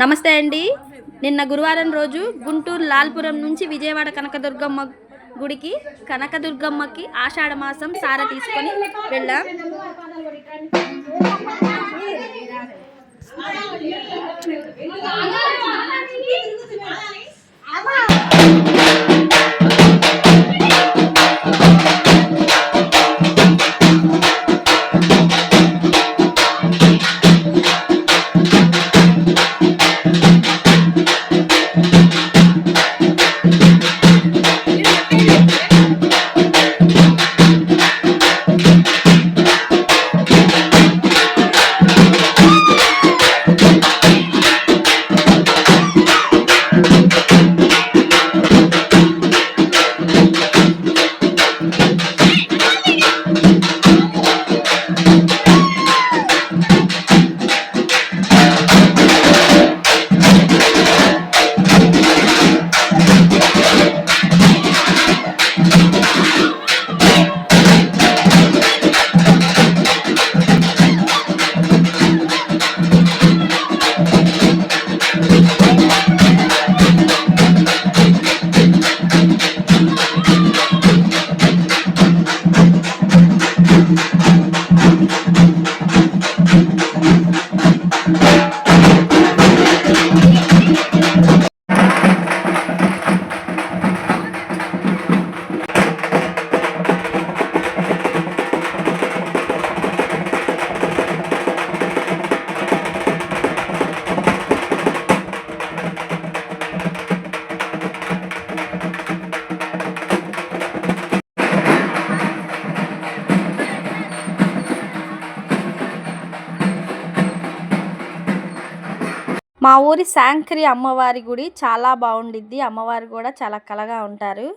నమస్తే అండి. నిన్న గురువారం రోజు గుంటూరు లాల్పురం నుంచి విజయవాడ కనకదుర్గమ్మకి ఆషాఢ మాసం సార తీసుకొని వెళ్ళాం. మా ఊరి శాంకరి అమ్మవారి గుడి చాలా బాగుండిద్ది. అమ్మవారు కూడా చాలా కళగా ఉంటారు.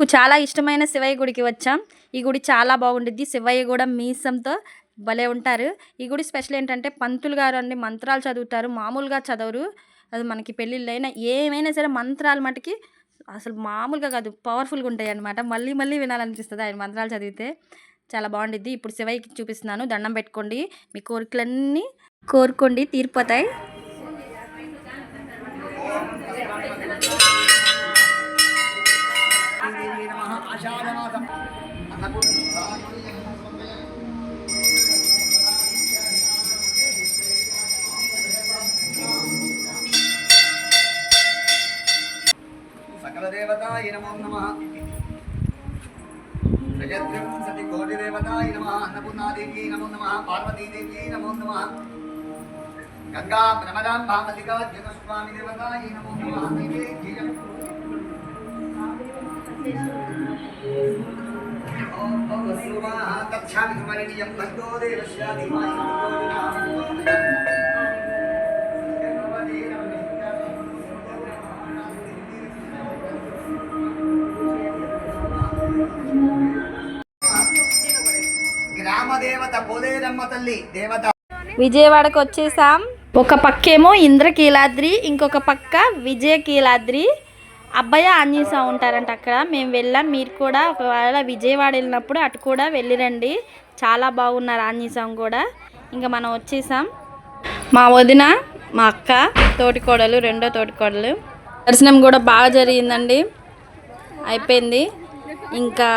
నాకు చాలా ఇష్టమైన శివయ్య గుడికి వచ్చాం. ఈ గుడి చాలా బాగుండిద్ది. శివయ్య కూడా మీసంతో భలే ఉంటారు. ఈ గుడి స్పెషల్ ఏంటంటే పంతులు గారు అన్ని మంత్రాలు చదువుతారు. మామూలుగా చదవరు. అది మనకి పెళ్ళిళ్ళైనా ఏమైనా సరే మంత్రాలు మటుకి అసలు మామూలుగా కాదు, పవర్ఫుల్గా ఉంటాయి అన్నమాట. మళ్ళీ మళ్ళీ వినాలనిపిస్తుంది ఆయన మంత్రాలు చదివితే. చాలా బాగుండిద్ది. ఇప్పుడు శివయ్యకి చూపిస్తున్నాను. దండం పెట్టుకోండి, మీ కోరికలన్నీ కోరుకోండి, తీరిపోతాయి. सकलदेवताय नमो नमः। रजद्रं सति कोटिदेवताय नमः। अन्नपूर्णादेवी नमो नमः। पार्वतीदेवी नमो नमः। गंगा ब्रह्मदां भामतिका जगस्वामी देवताय नमो नमः। तच्छामि सुमरणीयं भक्तो देवस्य धीमहि గ్రామ దేవత పోలేరమ్మ తల్లి దేవత. విజయవాడకు వచ్చేసాం. ఒక పక్కేమో ఇంద్రకీలాద్రి, ఇంకొక పక్క విజయకీలాద్రి. అబ్బయ్య ఆంజనేయ స్వామి ఉంటారంట అక్కడ. మేము వెళ్ళాం, మీరు కూడా ఒకవేళ విజయవాడ వెళ్ళినప్పుడు అటు కూడా వెళ్ళిరండి. చాలా బాగున్నారు ఆంజనేయ స్వామి కూడా. ఇంకా మనం వచ్చేసాం. మా వదిన, మా అక్క, తోటికోడలు, రెండో తోటికోడలు. దర్శనం కూడా బాగా జరిగిందండి, అయిపోయింది. ఇంకా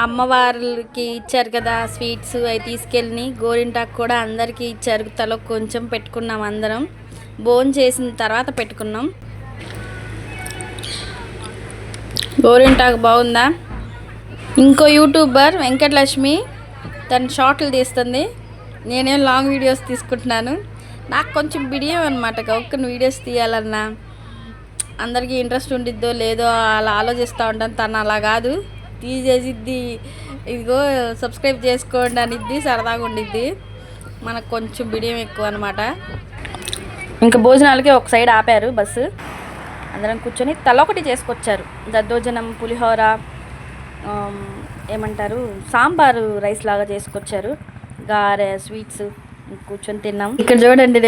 అమ్మవారికి ఇచ్చారు కదా స్వీట్స్, అవి తీసుకెళ్ళి గోరింటాకు కూడా అందరికీ ఇచ్చారు. తలో కొంచెం పెట్టుకున్నాం అందరం. భోజనం చేసిన తర్వాత పెట్టుకున్నాం. గోరింటాకు బాగుందా? ఇంకో యూట్యూబర్ వెంకటలక్ష్మి, తను షార్ట్లు తీస్తుంది, నేనేం లాంగ్ వీడియోస్ తీసుకుంటున్నాను. నాకు కొంచెం బిడియం అనమాట, ఒక్క వీడియోస్ తీయాలన్నా అందరికీ ఇంట్రెస్ట్ ఉండిద్దో లేదో అలా ఆలోచిస్తూ ఉంటాను. తను అలా కాదు, తీసేసిద్ది, ఇదిగో సబ్స్క్రైబ్ చేసుకోండి అనిద్ది, సరదాగా ఉండిద్ది. మనకు కొంచెం బిడియం ఎక్కువ అనమాట. ఇంకా భోజనాలకి ఒక సైడ్ ఆపారు బస్సు. అందరం కూర్చొని తలొకటి చేసుకొచ్చారు. దద్దోజనం, పులిహోర, ఏమంటారు సాంబారు రైస్ లాగా చేసుకొచ్చారు, గారె, స్వీట్స్. కూర్చొని తిన్నాం. ఇక్కడ చూడండి,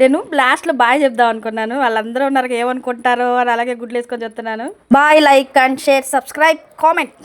నేను లాస్ట్లో బాయ్ చెప్దాం అనుకున్నాను. వాళ్ళందరూ ఉన్నారు, ఏమనుకుంటారో అని అలాగే గుడ్లు వేసుకొని చెప్తున్నాను. Bye, like and share, subscribe, comment.